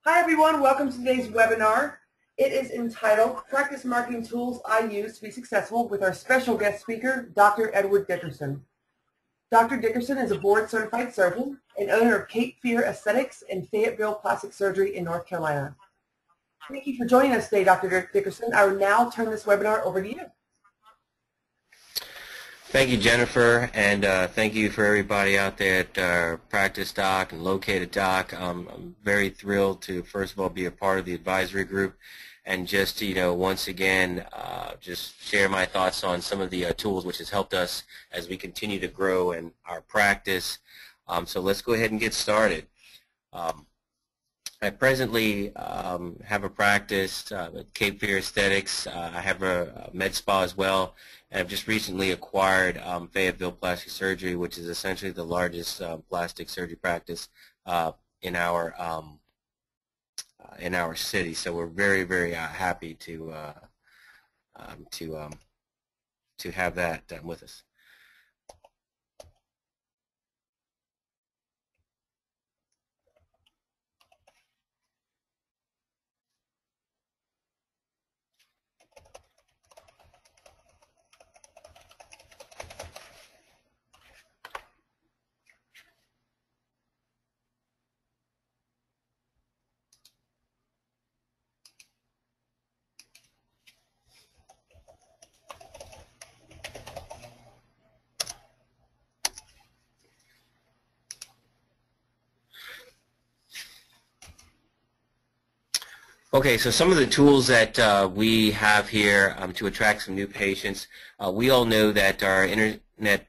Hi everyone, welcome to today's webinar. It is entitled Practice Marketing Tools I Use to Be Successful with our special guest speaker, Dr. Edward Dickerson. Dr. Dickerson is a board-certified surgeon and owner of Cape Fear Aesthetics and Fayetteville Plastic Surgery in North Carolina. Thank you for joining us today, Dr. Dickerson. I will now turn this webinar over to you. Thank you, Jennifer, and thank you for everybody out there at Practice Doc and Located Doc. I'm very thrilled to, first of all, be a part of the advisory group and just, once again, just share my thoughts on some of the tools which has helped us as we continue to grow in our practice. So let's go ahead and get started. I presently have a practice at Cape Fear Aesthetics. I have a med spa as well, and I've just recently acquired Fayetteville Plastic Surgery, which is essentially the largest plastic surgery practice in our city. So we're very, very happy to have that with us. Okay, so some of the tools that we have here to attract some new patients. We all know that our internet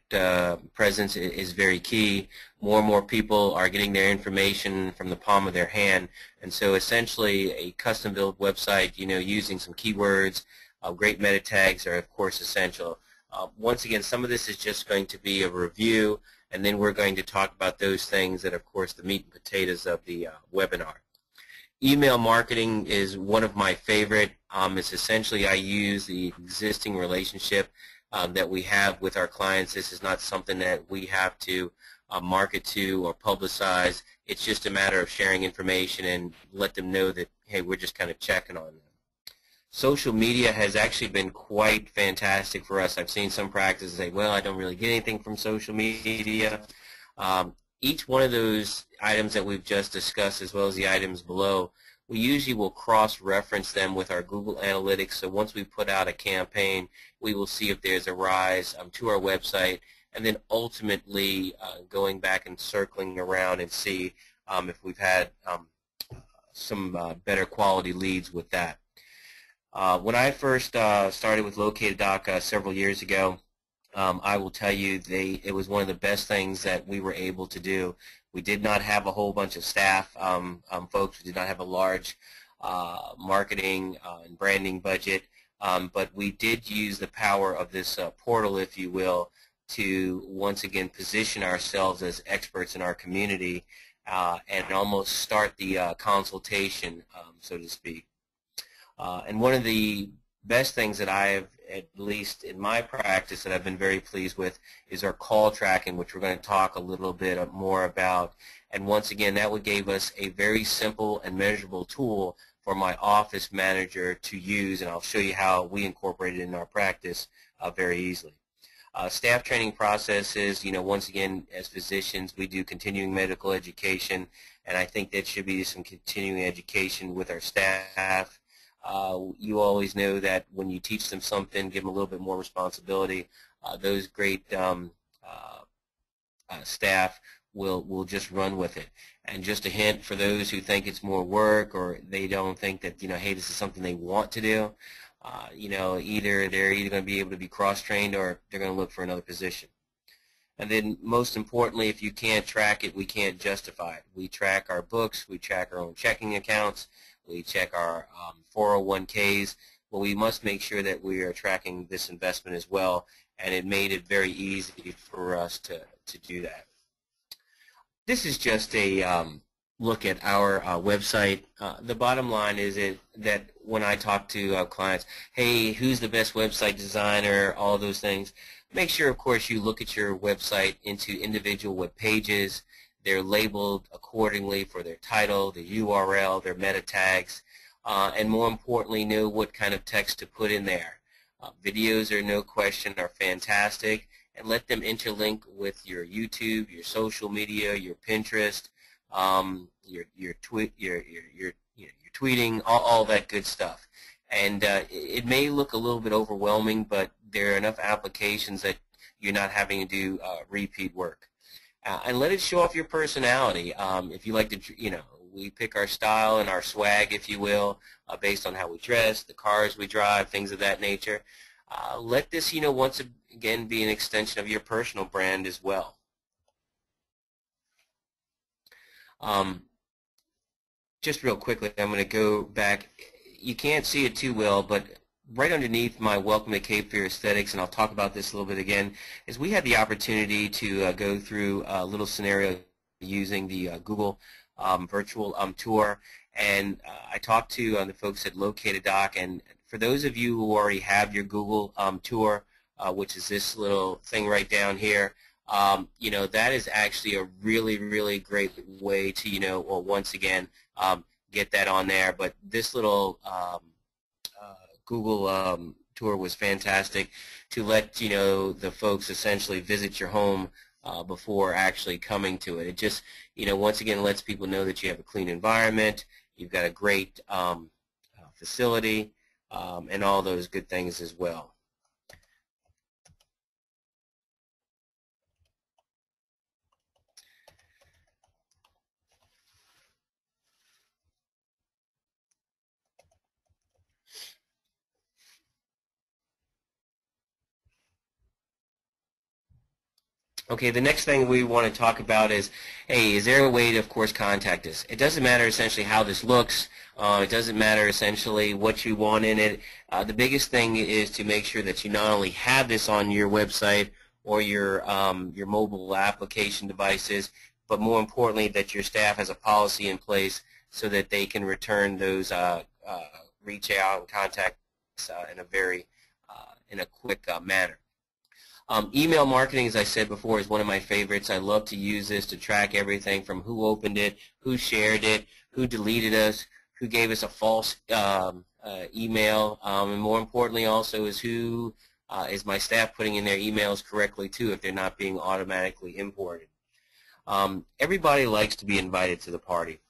presence is very key. More and more people are getting their information from the palm of their hand, and so essentially a custom-built website, using some keywords, great meta tags are of course essential. Once again, some of this is just going to be a review, and then we're going to talk about those things that, of course, the meat and potatoes of the webinar. Email marketing is one of my favorite. It's essentially I use the existing relationship that we have with our clients. This is not something that we have to market to or publicize. It's just a matter of sharing information and let them know that, hey, we're just kind of checking on them. Social media has actually been quite fantastic for us. I've seen some practices say, well, I don't really get anything from social media. Each one of those items that we've just discussed, as well as the items below, we usually will cross-reference them with our Google Analytics. So once we put out a campaign, we will see if there's a rise to our website, and then ultimately going back and circling around and see if we've had some better quality leads with that. When I first started with Located Doc several years ago, I will tell you it was one of the best things that we were able to do. We did not have a whole bunch of staff, folks. We did not have a large marketing and branding budget, but we did use the power of this portal, if you will, to once again position ourselves as experts in our community and almost start the consultation, so to speak. And one of the best things that I have, at least in my practice, that I've been very pleased with is our call tracking, which we're going to talk a little bit more about. And once again, that gave us a very simple and measurable tool for my office manager to use, and I'll show you how we incorporate it in our practice very easily. Staff training processes, once again, as physicians, we do continuing medical education, and I think that should be some continuing education with our staff. You always know that when you teach them something, give them a little bit more responsibility. Those great staff will just run with it. And just a hint for those who think it's more work or they don't think that, hey, this is something they want to do, either they're going to be able to be cross-trained or they're going to look for another position. And then most importantly, if you can't track it, we can't justify it. We track our books, we track our own checking accounts, we check our 401ks, but we must make sure that we are tracking this investment as well, and it made it very easy for us to do that. This is just a look at our website. The bottom line is that when I talk to clients, hey, who's the best website designer, all those things, make sure, of course, you look at your website into individual web pages. They're labeled accordingly for their title, the URL, their meta tags, and more importantly, know what kind of text to put in there. Videos are no question are fantastic, and let them interlink with your YouTube, your social media, your Pinterest, your tweeting, all that good stuff. And it may look a little bit overwhelming, but there are enough applications that you're not having to do repeat work. And let it show off your personality. If you like to, we pick our style and our swag, if you will, based on how we dress, the cars we drive, things of that nature. Let this, once again, be an extension of your personal brand as well. Just real quickly, I'm going to go back. You can't see it too well, but right underneath my Welcome to Cape Fear Aesthetics, and I'll talk about this a little bit again, is we had the opportunity to go through a little scenario using the Google virtual tour, and I talked to the folks at Located Doc, and for those of you who already have your Google tour, which is this little thing right down here, that is actually a really, really great way to, well, once again, get that on there. But this little Google tour was fantastic to let the folks essentially visit your home before actually coming to it. It just once again lets people know that you have a clean environment, you've got a great facility, and all those good things as well. Okay, the next thing we want to talk about is, hey, is there a way to, of course, contact us? It doesn't matter essentially how this looks. It doesn't matter essentially what you want in it. The biggest thing is to make sure that you not only have this on your website or your mobile application devices, but more importantly that your staff has a policy in place so that they can return those, reach out and contact us in a quick manner. Email marketing, as I said before, is one of my favorites. I love to use this to track everything from who opened it, who shared it, who deleted us, who gave us a false email, and more importantly also is who is my staff putting in their emails correctly too if they're not being automatically imported. Everybody likes to be invited to the party.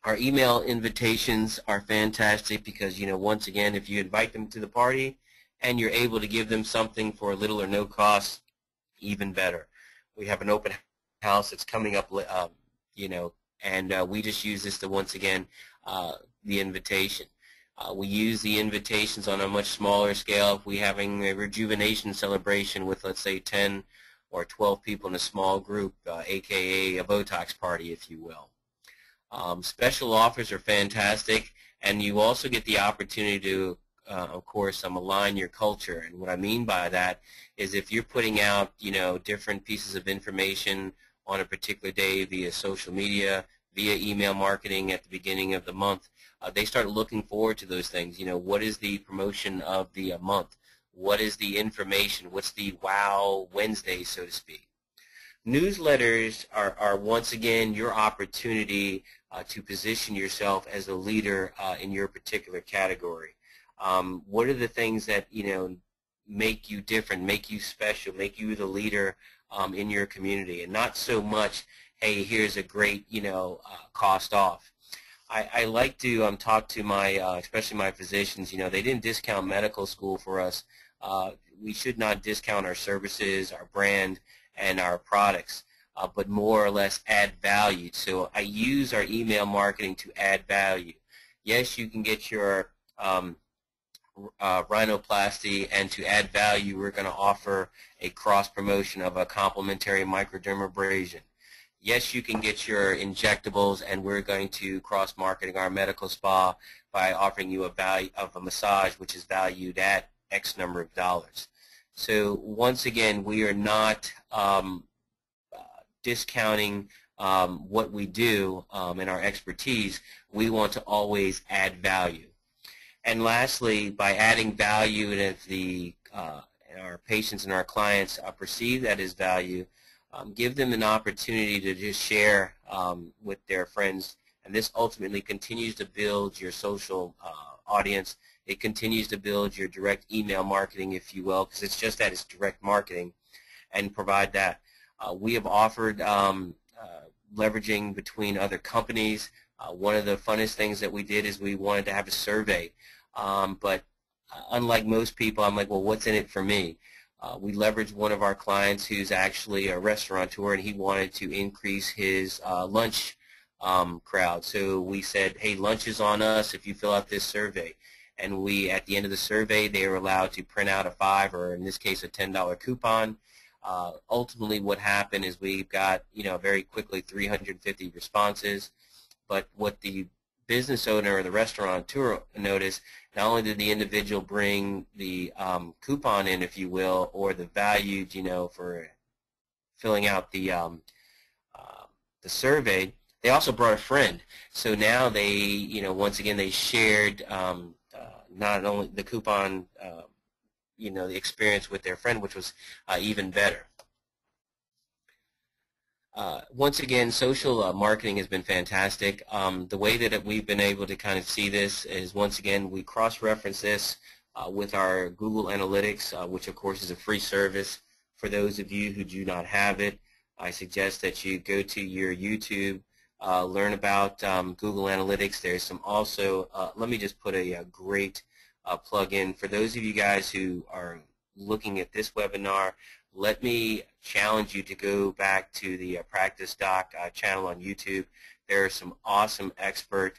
Our email invitations are fantastic because, once again, if you invite them to the party, and you're able to give them something for little or no cost, even better. We have an open house that's coming up, and we just use this to, once again, the invitation. We use the invitations on a much smaller scale. If we're having a rejuvenation celebration with, let's say, 10 or 12 people in a small group, aka a Botox party, if you will. Special offers are fantastic, and you also get the opportunity to of course, align your culture. And what I mean by that is if you're putting out, different pieces of information on a particular day via social media, via email marketing at the beginning of the month, they start looking forward to those things. What is the promotion of the month? What is the information? What's the Wow Wednesday, so to speak? Newsletters are once again your opportunity to position yourself as a leader in your particular category. What are the things that make you different, make you special, make you the leader in your community, and not so much, hey, here's a great cost off. I like to talk to my especially my physicians. They didn't discount medical school for us. We should not discount our services, our brand, and our products, but more or less add value. So I use our email marketing to add value. Yes, you can get your rhinoplasty, and to add value, we're going to offer a cross promotion of a complimentary microdermabrasion. Yes, you can get your injectables, and we're going to cross marketing our medical spa by offering you a value of a massage, which is valued at X number of dollars. So once again, we are not discounting what we do and our expertise. We want to always add value. And lastly, by adding value, and if our patients and our clients perceive that as value, give them an opportunity to just share with their friends, and this ultimately continues to build your social audience. It continues to build your direct email marketing, if you will, because it's just that, it's direct marketing, and provide that. We have offered leveraging between other companies. One of the funnest things that we did is we wanted to have a survey, but unlike most people, I'm like, well, what's in it for me? We leveraged one of our clients who's actually a restaurateur, and he wanted to increase his lunch crowd. So we said, hey, lunch is on us if you fill out this survey. And we, at the end of the survey, they were allowed to print out a $5, or in this case, a $10 coupon. Ultimately, what happened is we got, very quickly 350 responses. But what the business owner or the restaurateur noticed, not only did the individual bring the coupon in, if you will, or the value, for filling out the survey, they also brought a friend. So now they, once again, they shared not only the coupon, the experience with their friend, which was even better. Once again, social marketing has been fantastic. The way that we've been able to kind of see this is, once again, we cross-reference this with our Google Analytics, which of course is a free service. For those of you who do not have it, I suggest that you go to your YouTube, learn about Google Analytics. There's some also, let me just put a great plug-in. For those of you guys who are looking at this webinar, let me challenge you to go back to the Practice Doc channel on YouTube. There are some awesome expert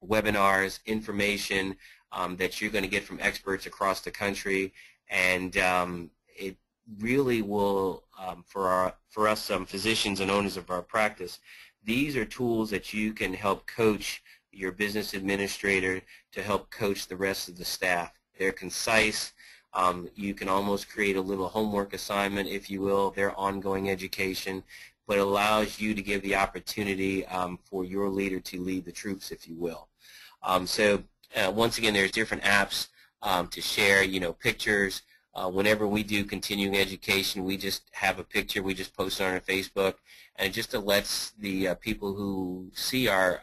webinars, information that you're going to get from experts across the country, and it really will, for us physicians and owners of our practice, these are tools that you can help coach your business administrator to help coach the rest of the staff. They're concise. You can almost create a little homework assignment, if you will, their ongoing education, but it allows you to give the opportunity for your leader to lead the troops, if you will. Once again, there's different apps to share, pictures. Whenever we do continuing education, we just have a picture, we just post it on our Facebook, and it just lets the people who see our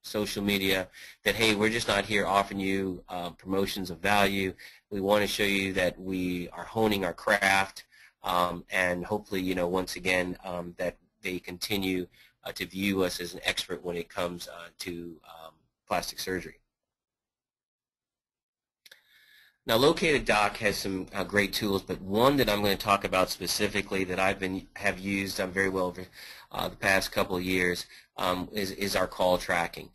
social media that, hey, we're just not here offering you promotions of value. We want to show you that we are honing our craft, and hopefully, once again, that they continue to view us as an expert when it comes to plastic surgery. Now, Located Doc has some great tools, but one that I'm going to talk about specifically that have used very well over the past couple of years is our call tracking.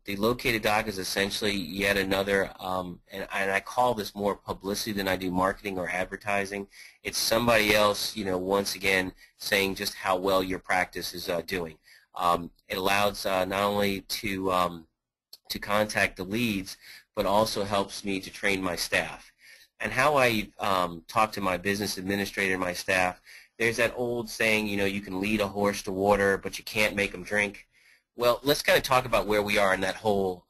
The Located Doc is essentially yet another, and I call this more publicity than I do marketing or advertising. It's somebody else, once again, saying just how well your practice is doing. It allows not only to contact the leads, but also helps me to train my staff. And how I talk to my business administrator and my staff, there's that old saying, you can lead a horse to water, but you can't make him drink. Well, let's kind of talk about where we are in that whole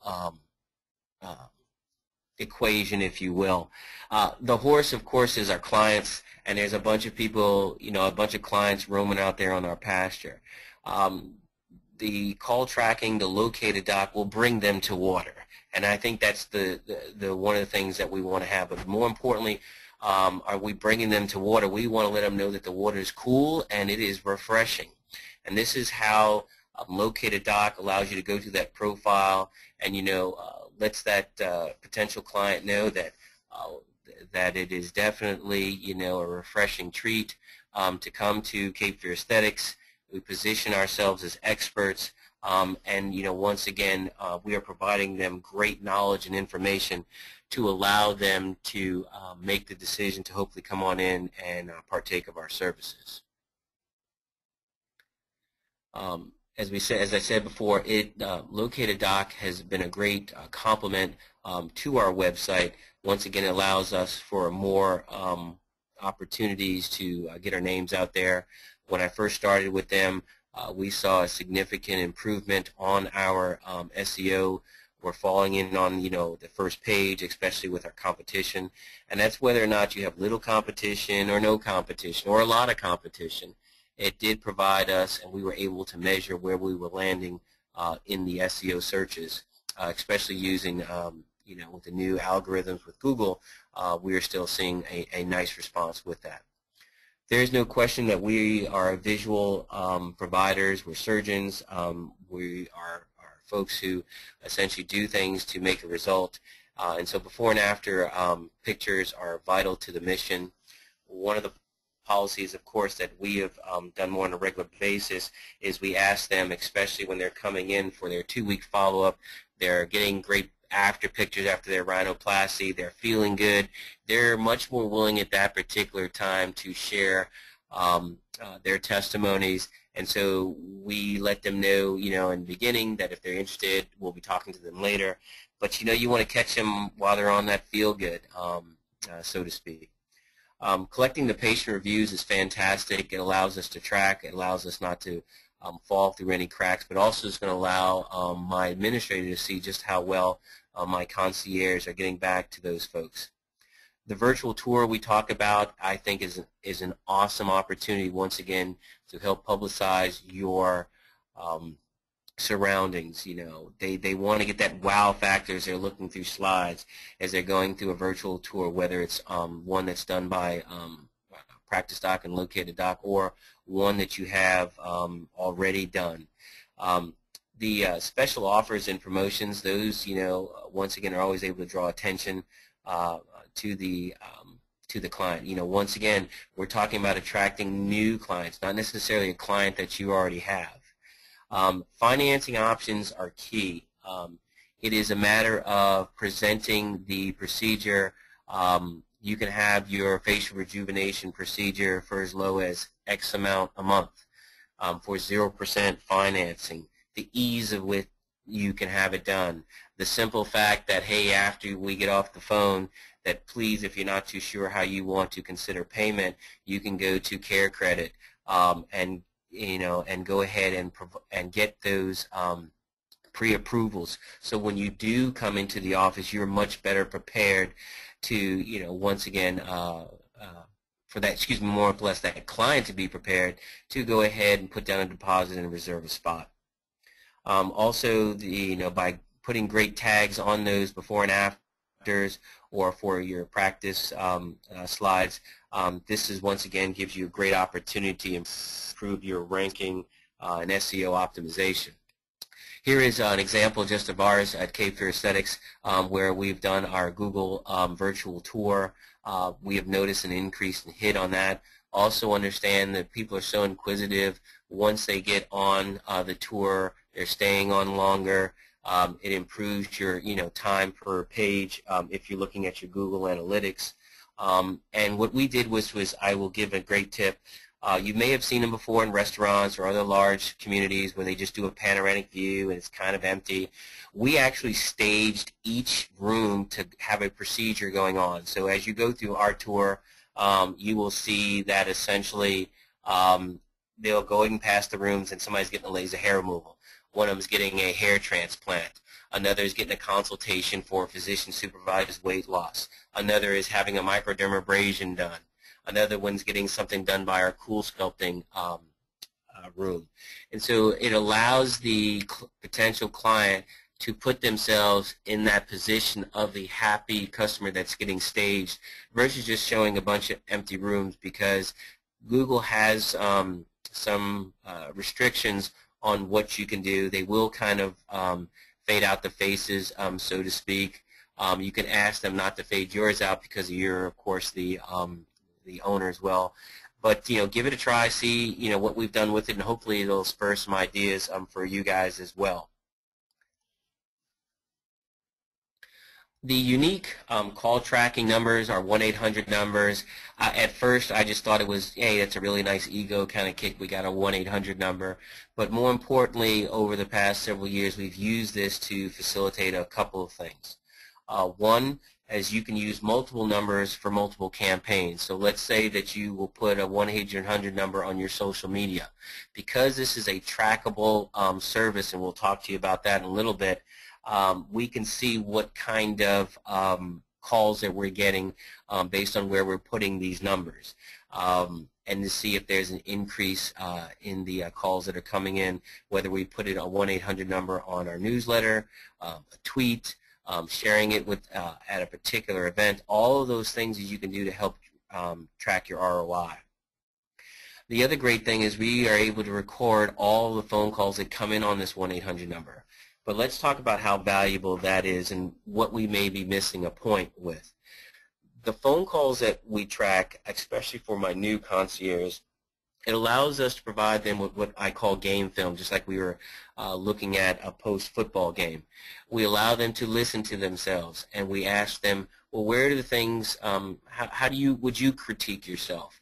equation, if you will. The horse, of course, is our clients, and there's a bunch of people, a bunch of clients roaming out there on our pasture. The call tracking, the Located Doc will bring them to water. And I think that's the one of the things that we want to have. But more importantly, are we bringing them to water? We want to let them know that the water is cool and it is refreshing. And this is how Located Doc allows you to go to that profile and, lets that potential client know that that it is definitely, a refreshing treat to come to Cape Fear Aesthetics. We position ourselves as experts. And once again, we are providing them great knowledge and information to allow them to make the decision to hopefully come on in and partake of our services. As I said before, Located Doc has been a great complement to our website. Once again, it allows us for more opportunities to get our names out there. When I first started with them, we saw a significant improvement on our SEO we're falling in on, the first page, especially with our competition. And that's whether or not you have little competition or no competition or a lot of competition. It did provide us, and we were able to measure where we were landing in the SEO searches, especially using, with the new algorithms with Google. We are still seeing a nice response with that. There is no question that we are visual providers. We're surgeons. We are folks who essentially do things to make a result. And so before and after pictures are vital to the mission. One of the policies, of course, that we have done more on a regular basis is we ask them, especially when they're coming in for their 2-week follow-up, they're getting great after pictures after their rhinoplasty, they're feeling good, they're much more willing at that particular time to share their testimonies. And so we let them know, in the beginning that if they're interested, we'll be talking to them later. But, you want to catch them while they're on that feel good, so to speak. Collecting the patient reviews is fantastic. It allows us to track. It allows us not to fall through any cracks, but also is going to allow my administrator to see just how well my concierge are getting back to those folks. The virtual tour we talk about, I think, is an awesome opportunity, once again, to help publicize your surroundings. They want to get that wow factor as they're looking through slides, as they're going through a virtual tour, whether it's one that's done by Practice Doc and Located Doc, or one that you have already done. The special offers and promotions, those, once again, are always able to draw attention to the client. Once again, we're talking about attracting new clients, not necessarily a client that you already have. Financing options are key. It is a matter of presenting the procedure. You can have your facial rejuvenation procedure for as low as X amount a month for 0% financing. The ease of which you can have it done. The simple fact that, hey, after we get off the phone, that please, if you're not too sure how you want to consider payment, you can go to Care Credit and go ahead and get those pre-approvals. So when you do come into the office, you're much better prepared to, once again, for that, more or less that client to be prepared to go ahead and put down a deposit and reserve a spot. Also, by putting great tags on those before and afters, or for your practice slides, this is once again gives you a great opportunity to improve your ranking and SEO optimization. Here is an example just of ours at Cape Fear Aesthetics, where we've done our Google virtual tour. We have noticed an increase in hit on that. Also understand that people are so inquisitive. Once they get on the tour, they're staying on longer. It improves your time per page if you're looking at your Google Analytics. And what we did was I will give a great tip. You may have seen them before in restaurants or other large communities where they just do a panoramic view and it's kind of empty. We actually staged each room to have a procedure going on. So as you go through our tour, you will see that essentially they'll going past the rooms and somebody's getting a laser hair removal. One of them is getting a hair transplant. Another is getting a consultation for physician-supervised weight loss. Another is having a microdermabrasion done. Another one's getting something done by our cool sculpting room. And so it allows the potential client to put themselves in that position of the happy customer that's getting staged versus just showing a bunch of empty rooms, because Google has some restrictions on what you can do. They will kind of fade out the faces, so to speak. You can ask them not to fade yours out because you're, of course, the owner as well. But give it a try, see what we've done with it, and hopefully it'll spur some ideas for you guys as well. The unique call tracking numbers are 1-800 numbers. At first, I just thought it was, hey, that's a really nice ego kind of kick. We got a 1-800 number. But more importantly, over the past several years, we've used this to facilitate a couple of things. One, as you can use multiple numbers for multiple campaigns. So let's say that you will put a 1-800 number on your social media. Because this is a trackable service, and we'll talk to you about that in a little bit, we can see what kind of calls that we're getting based on where we're putting these numbers, and to see if there's an increase in the calls that are coming in, whether we put it a 1-800 number on our newsletter, a tweet, sharing it with at a particular event. All of those things that you can do to help track your ROI. The other great thing is we are able to record all the phone calls that come in on this 1-800 number. But let's talk about how valuable that is and what we may be missing a point with. The phone calls that we track, especially for my new concierge, it allows us to provide them with what I call game film, just like we were looking at a post-football game. We allow them to listen to themselves, and we ask them, well, where are the things, would you critique yourself?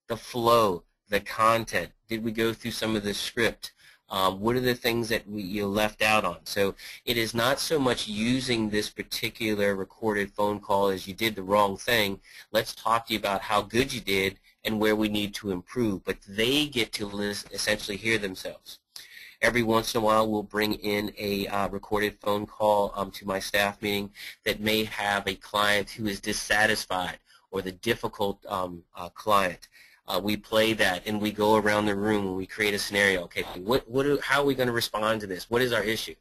The flow, the content, did we go through some of the script? What are the things that you left out on? So it is not so much using this particular recorded phone call as you did the wrong thing. Let's talk to you about how good you did and where we need to improve. But they get to essentially hear themselves. Every once in a while, we'll bring in a recorded phone call to my staff meeting that may have a client who is dissatisfied or the difficult client. We play that, and we go around the room and we create a scenario. Okay, how are we going to respond to this? What is our issue?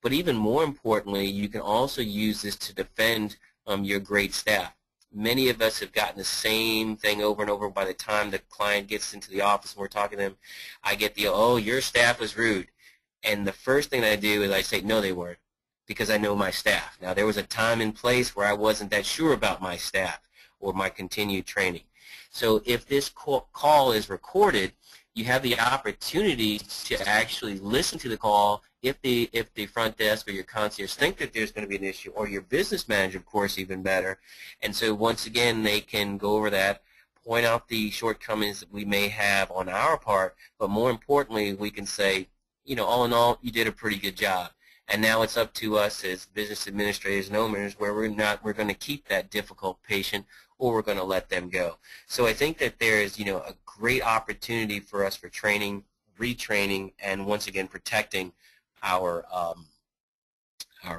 But even more importantly, you can also use this to defend your great staff. Many of us have gotten the same thing over and over. By the time the client gets into the office and we're talking to them, I get the, oh, your staff was rude. And the first thing I do is I say, no, they weren't, because I know my staff. Now, there was a time and place where I wasn't that sure about my staff or my continued training. So if this call is recorded, you have the opportunity to actually listen to the call if the front desk or your concierge think that there's going to be an issue, or your business manager, of course, even better. And so once again, they can go over that, point out the shortcomings that we may have on our part, but more importantly, we can say, you know, all in all, you did a pretty good job. And now it's up to us as business administrators and owners where we're going to keep that difficult patient, or we're going to let them go. So I think that there is, you know, a great opportunity for us for training, retraining, and once again protecting our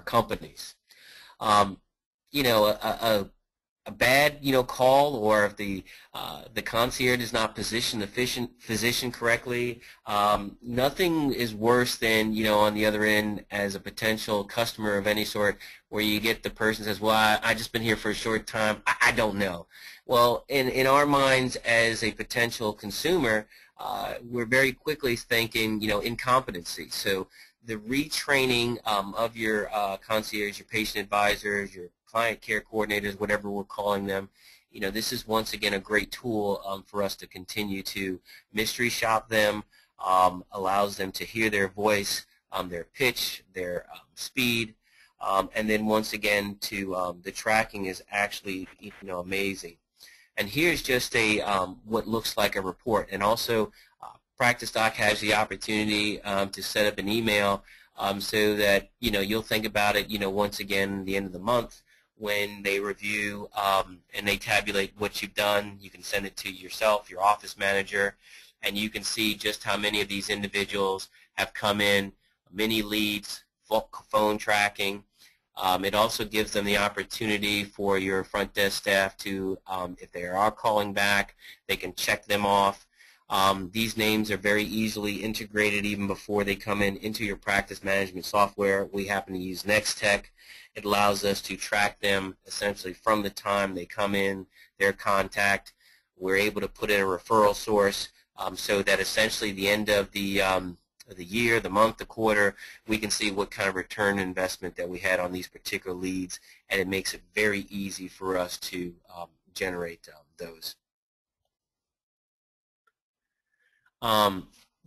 companies. You know, a bad, you know, call, or if the concierge does not position the physician correctly, nothing is worse than, you know, on the other end as a potential customer of any sort, where you get the person says, well, I just been here for a short time, I don't know. Well, in our minds as a potential consumer, we're very quickly thinking, you know, incompetency. So the retraining of your concierge, your patient advisors, your client care coordinators, whatever we're calling them, you know, this is once again a great tool for us to continue to mystery shop them, allows them to hear their voice, their pitch, their speed, and then once again to the tracking is actually, you know, amazing. And here's just a what looks like a report, and also Practice Doc has the opportunity to set up an email so that, you know, you'll think about it, you know, once again at the end of the month when they review and they tabulate what you've done. You can send it to yourself, your office manager, and you can see just how many of these individuals have come in, mini leads, phone tracking. It also gives them the opportunity for your front desk staff to, if they are calling back, they can check them off. These names are very easily integrated even before they come into your practice management software. We happen to use NextTech. It allows us to track them essentially from the time they come in, their contact. We're able to put in a referral source so that essentially the end of the year, the month, the quarter, we can see what kind of return investment that we had on these particular leads, and it makes it very easy for us to generate those.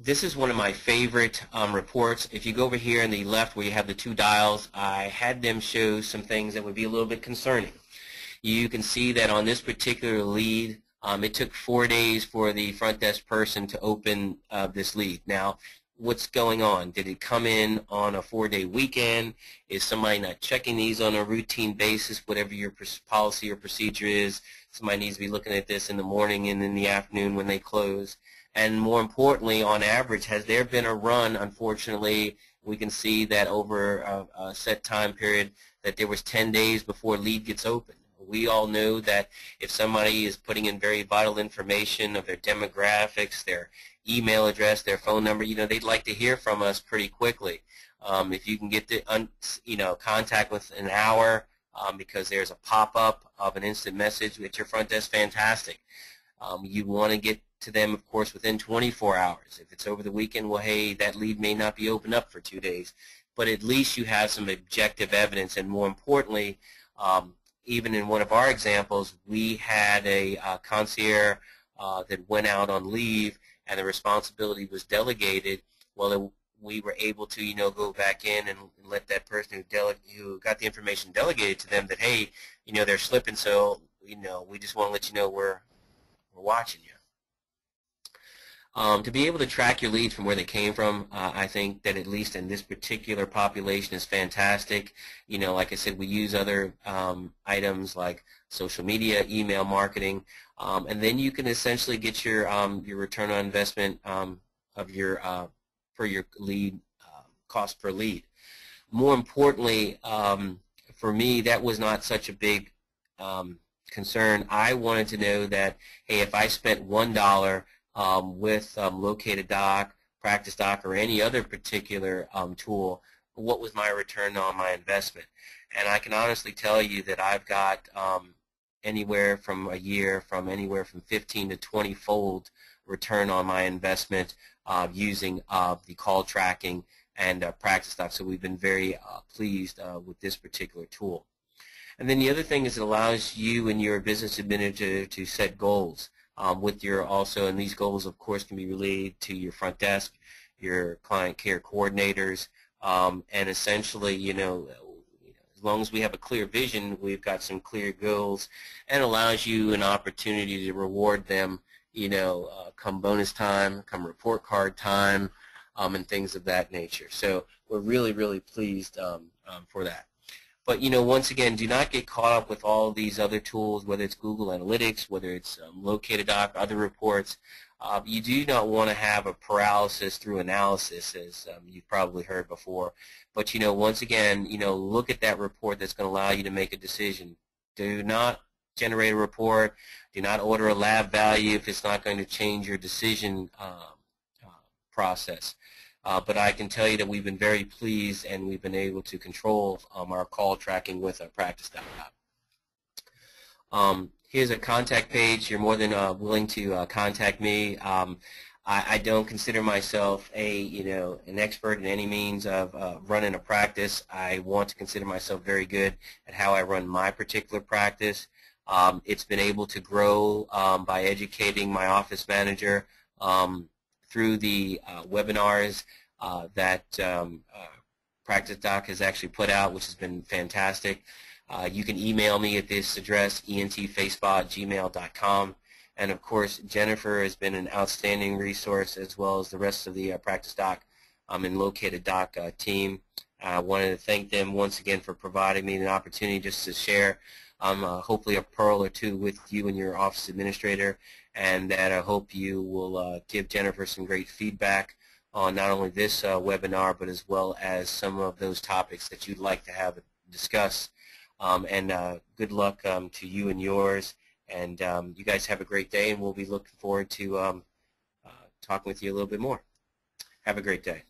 This is one of my favorite reports. If you go over here on the left where you have the two dials, I had them show some things that would be a little bit concerning. You can see that on this particular lead, it took 4 days for the front desk person to open this lead. Now, what's going on? Did it come in on a 4-day weekend? Is somebody not checking these on a routine basis, whatever your policy or procedure is? Somebody needs to be looking at this in the morning and in the afternoon when they close. And more importantly, on average, has there been a run, unfortunately, we can see that over a set time period that there was 10 days before lead gets open. We all know that if somebody is putting in very vital information of their demographics, their email address, their phone number, they'd like to hear from us pretty quickly. If you can get the contact within an hour because there's a pop-up of an instant message at your front desk, fantastic. You want to get to them, of course, within 24 hours. If it's over the weekend, well, hey, that lead may not be opened up for 2 days, but at least you have some objective evidence, and more importantly, even in one of our examples, we had a concierge that went out on leave, and the responsibility was delegated. Well, we were able to, go back in and let that person who got the information delegated to them that, hey, they're slipping, so, we just want to let you know we're watching you. To be able to track your leads from where they came from, I think that at least in this particular population is fantastic. Like I said, we use other items like social media, email marketing, and then you can essentially get your return on investment of your for your lead cost per lead. More importantly, for me, that was not such a big concern. I wanted to know that, hey, if I spent $1 with Located Doc, Practice Doc, or any other particular tool, what was my return on my investment? And I can honestly tell you that I've got anywhere from 15 to 20-fold return on my investment using the call tracking and Practice Doc. So we've been very pleased with this particular tool. And then the other thing is it allows you and your business administrator to set goals. With your and these goals, of course, can be related to your front desk, your client care coordinators, and essentially, as long as we have a clear vision, we've got some clear goals, and allows you an opportunity to reward them, come bonus time, come report card time, and things of that nature. So we're really, really pleased for that. But, once again, do not get caught up with all these other tools, whether it's Google Analytics, whether it's Located Doc, other reports. You do not want to have a paralysis through analysis, as you've probably heard before. But, once again, look at that report that's going to allow you to make a decision. Do not generate a report. Do not order a lab value if it's not going to change your decision process. But I can tell you that we've been very pleased, and we've been able to control our call tracking with our Practice Doc. Here's a contact page. You're more than willing to contact me. I don't consider myself an expert in any means of running a practice. I want to consider myself very good at how I run my particular practice. It's been able to grow by educating my office manager through the webinars that Practice Doc has actually put out, which has been fantastic. You can email me at this address, entfacebot@gmail.com. And, of course, Jennifer has been an outstanding resource, as well as the rest of the Practice Doc and Located Doc team. I wanted to thank them once again for providing me an opportunity just to share hopefully a pearl or two with you and your office administrator, and that I hope you will give Jennifer some great feedback on not only this webinar, but as well as some of those topics that you'd like to have discussed. And good luck to you and yours. And you guys have a great day, and we'll be looking forward to talking with you a little bit more. Have a great day.